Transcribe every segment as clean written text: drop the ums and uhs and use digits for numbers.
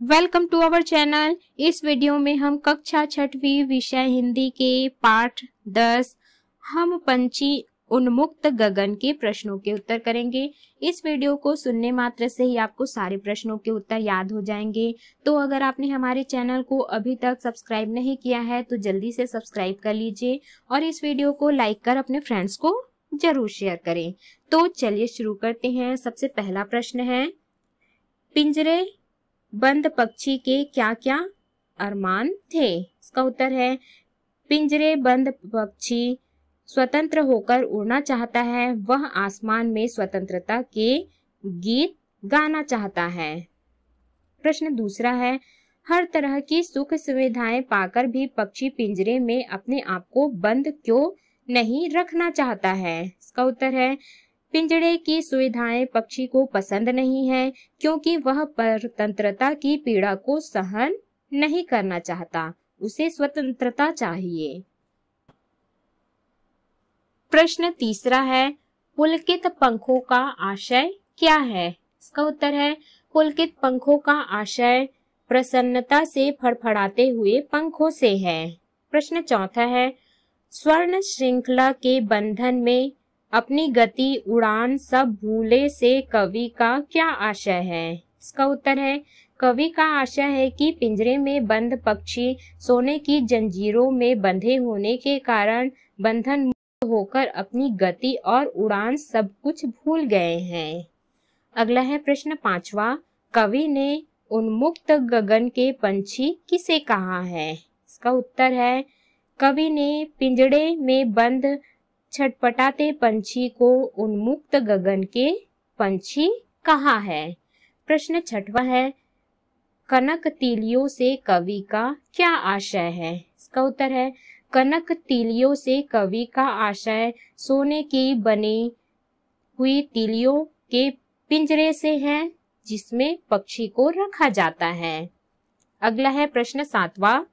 Welcome to our channel. इस video में हम कक्षा छठवीं विषय हिंदी के पाठ 10 हम पंछी उन्मुक्त गगन के प्रश्नों के उत्तर करेंगे। इस वीडियो को सुनने मात्र से ही आपको सारे प्रश्नों के उत्तर याद हो जाएंगे। तो अगर आपने हमारे चैनल को अभी तक सब्सक्राइब नहीं किया है तो जल्दी से सब्सक्राइब कर लीजिए और इस वीडियो को लाइक कर अपने फ्रेंड्स को जरूर शेयर करें। तो चलिए शुरू करते हैं। सबसे पहला प्रश्न है, पिंजरे बंद पक्षी के क्या क्या अरमान थे? इसका उत्तर है, पिंजरे बंद पक्षी स्वतंत्र होकर उड़ना चाहता है। वह आसमान में स्वतंत्रता के गीत गाना चाहता है। प्रश्न दूसरा है, हर तरह की सुख सुविधाएं पाकर भी पक्षी पिंजरे में अपने आप को बंद क्यों नहीं रखना चाहता है? इसका उत्तर है, पिंजरे की सुविधाएं पक्षी को पसंद नहीं है क्योंकि वह स्वतंत्रता की पीड़ा को सहन नहीं करना चाहता। उसे स्वतंत्रता चाहिए। प्रश्न तीसरा है, पुलकित पंखों का आशय क्या है? इसका उत्तर है, पुलकित पंखों का आशय प्रसन्नता से फड़फड़ाते हुए पंखों से है। प्रश्न चौथा है, स्वर्ण श्रृंखला के बंधन में अपनी गति उड़ान सब भूले से कवि का क्या आशय है? इसका उत्तर है, कवि का आशय है कि पिंजरे में बंद पक्षी सोने की जंजीरों में बंधे होने के कारण बंधन मुक्त होकर अपनी गति और उड़ान सब कुछ भूल गए हैं। अगला है प्रश्न पांचवा, कवि ने उन्मुक्त गगन के पंछी किसे कहा है? इसका उत्तर है, कवि ने पिंजड़े में बंद छटपटाते पंछी को उन्मुक्त गगन के पंछी कहा है। प्रश्न छठवा है, कनक तीलियों से कवि का क्या आशय है? इसका उत्तर है, कनक तीलियों से कवि का आशय सोने की बनी हुई तीलियों के पिंजरे से है जिसमें पक्षी को रखा जाता है। अगला है प्रश्न सातवां,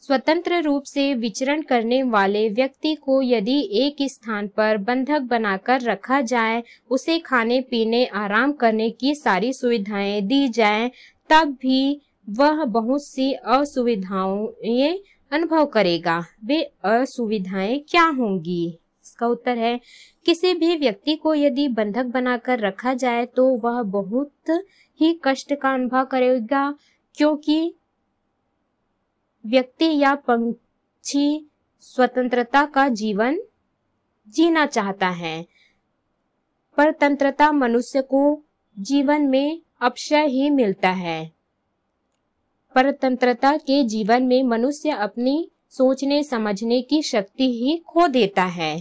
स्वतंत्र रूप से विचरण करने वाले व्यक्ति को यदि एक स्थान पर बंधक बनाकर रखा जाए, उसे खाने पीने आराम करने की सारी सुविधाएं दी जाएं, तब भी वह बहुत सी असुविधाएं अनुभव करेगा। वे असुविधाएं क्या होंगी? इसका उत्तर है, किसी भी व्यक्ति को यदि बंधक बनाकर रखा जाए तो वह बहुत ही कष्ट का अनुभव करेगा क्योंकि व्यक्ति या पंछी स्वतंत्रता का जीवन जीना चाहता है। परतंत्रता मनुष्य को जीवन में अवश्य ही मिलता है। परतंत्रता के जीवन में मनुष्य अपनी सोचने समझने की शक्ति ही खो देता है,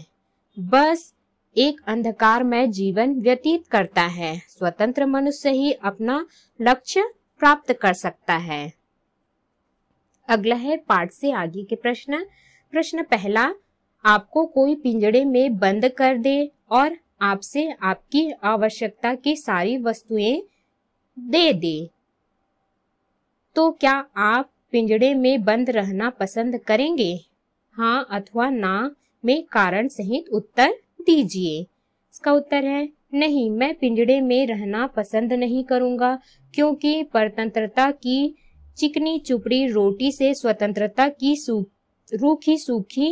बस एक अंधकारमय जीवन व्यतीत करता है। स्वतंत्र मनुष्य ही अपना लक्ष्य प्राप्त कर सकता है। अगला है पाठ से आगे के प्रश्न। प्रश्न पहला, आपको कोई पिंजड़े में बंद कर दे और आपसे आपकी आवश्यकता की सारी वस्तुएं दे दे, तो क्या आप पिंजड़े में बंद रहना पसंद करेंगे? हाँ अथवा ना में कारण सहित उत्तर दीजिए। इसका उत्तर है, नहीं, मैं पिंजड़े में रहना पसंद नहीं करूंगा क्योंकि परतंत्रता की चिकनी चुपड़ी रोटी से स्वतंत्रता की रूखी सूखी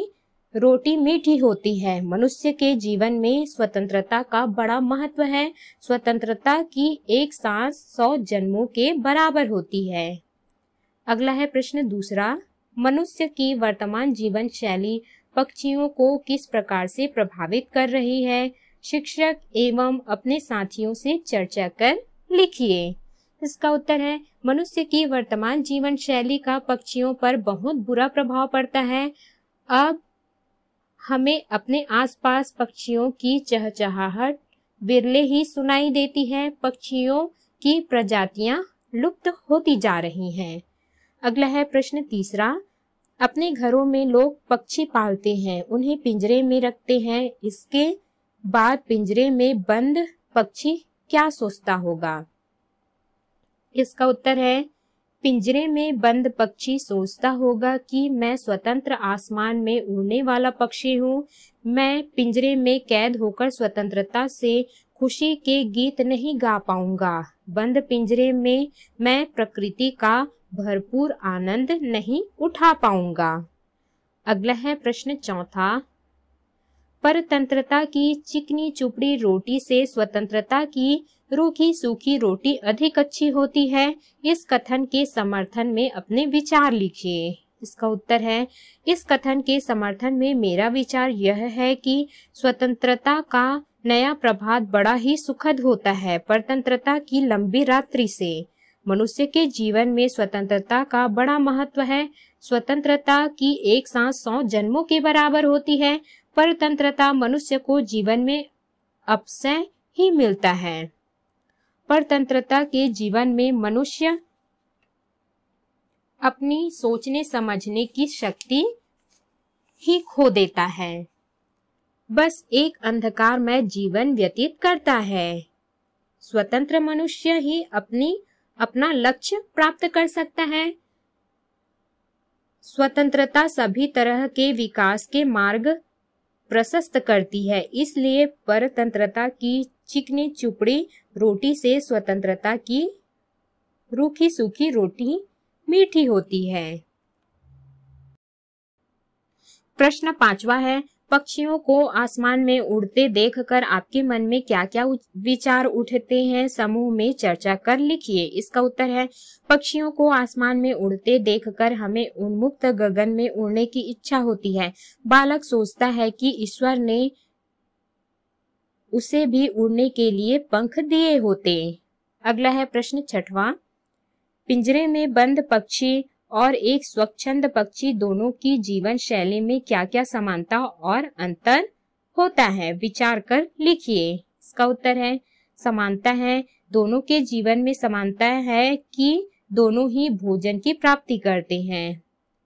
रोटी मीठी होती है। मनुष्य के जीवन में स्वतंत्रता का बड़ा महत्व है। स्वतंत्रता की एक सांस 100 जन्मों के बराबर होती है। अगला है प्रश्न दूसरा, मनुष्य की वर्तमान जीवन शैली पक्षियों को किस प्रकार से प्रभावित कर रही है? शिक्षक एवं अपने साथियों से चर्चा कर लिखिए। इसका उत्तर है, मनुष्य की वर्तमान जीवन शैली का पक्षियों पर बहुत बुरा प्रभाव पड़ता है। अब हमें अपने आसपास पक्षियों की चहचहाहट विरले ही सुनाई देती है। पक्षियों की प्रजातियां लुप्त होती जा रही हैं। अगला है प्रश्न तीसरा, अपने घरों में लोग पक्षी पालते हैं, उन्हें पिंजरे में रखते हैं। इसके बाद पिंजरे में बंद पक्षी क्या सोचता होगा? इसका उत्तर है, पिंजरे में बंद पक्षी सोचता होगा कि मैं स्वतंत्र आसमान में उड़ने वाला पक्षी हूँ। मैं पिंजरे में कैद होकर स्वतंत्रता से खुशी के गीत नहीं गा पाऊंगा। बंद पिंजरे में मैं प्रकृति का भरपूर आनंद नहीं उठा पाऊंगा। अगला है प्रश्न चौथा। परतंत्रता की चिकनी चुपड़ी रोटी से स्वतंत्रता की रूखी सूखी रोटी अधिक अच्छी होती है। इस कथन के समर्थन में अपने विचार लिखिए। इसका उत्तर है, इस कथन के समर्थन में मेरा विचार यह है कि स्वतंत्रता का नया प्रभात बड़ा ही सुखद होता है। परतंत्रता की लंबी रात्रि से मनुष्य के जीवन में स्वतंत्रता का बड़ा महत्व है। स्वतंत्रता की एक सांस 100 जन्मों के बराबर होती है। परतंत्रता मनुष्य को जीवन में अवसर ही मिलता है। परतंत्रता के जीवन में मनुष्य अपनी सोचने समझने की शक्ति ही खो देता है। बस एक अंधकारमय जीवन व्यतीत करता है। स्वतंत्र मनुष्य ही अपना लक्ष्य प्राप्त कर सकता है। स्वतंत्रता सभी तरह के विकास के मार्ग प्रशस्त करती है। इसलिए परतंत्रता की चिकनी चुपड़ी रोटी से स्वतंत्रता की रूखी सूखी रोटी मीठी होती है। प्रश्न 5वां है, पक्षियों को आसमान में उड़ते देखकर आपके मन में क्या क्या विचार उठते हैं? समूह में चर्चा कर लिखिए। इसका उत्तर है, पक्षियों को आसमान में उड़ते देखकर हमें उन्मुक्त गगन में उड़ने की इच्छा होती है। बालक सोचता है कि ईश्वर ने उसे भी उड़ने के लिए पंख दिए होते। अगला है प्रश्न 6वां। पिंजरे में बंद पक्षी और एक स्वच्छंद पक्षी दोनों की जीवन शैली में क्या क्या समानता और अंतर होता है? विचार कर लिखिए। इसका उत्तर है, समानता है, दोनों के जीवन में समानता है कि दोनों ही भोजन की प्राप्ति करते हैं।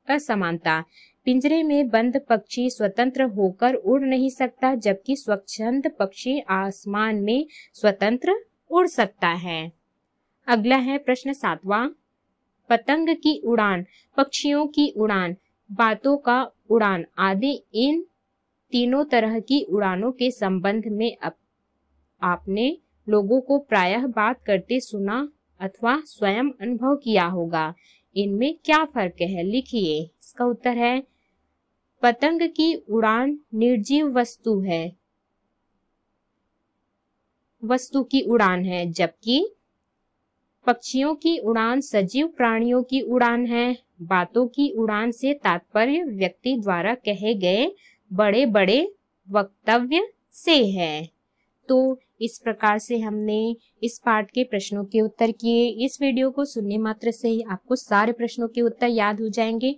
असमानता, पिंजरे में बंद पक्षी स्वतंत्र होकर उड़ नहीं सकता, जबकि स्वच्छंद पक्षी आसमान में स्वतंत्र उड़ सकता है। अगला है प्रश्न 7वां। पतंग की उड़ान, पक्षियों की उड़ान, बातों का उड़ान आदि इन तीनों तरह की उड़ानों के संबंध में आपने लोगों को प्रायः बात करते सुना अथवा स्वयं अनुभव किया होगा। इनमें क्या फर्क है? लिखिए। इसका उत्तर है, पतंग की उड़ान निर्जीव वस्तु की उड़ान है, जबकि पक्षियों की उड़ान सजीव प्राणियों की उड़ान है। बातों की उड़ान से तात्पर्य व्यक्ति द्वारा कहे गए बड़े बड़े वक्तव्य से है। तो इस प्रकार से हमने इस पाठ के प्रश्नों के उत्तर किए। इस वीडियो को सुनने मात्र से ही आपको सारे प्रश्नों के उत्तर याद हो जाएंगे।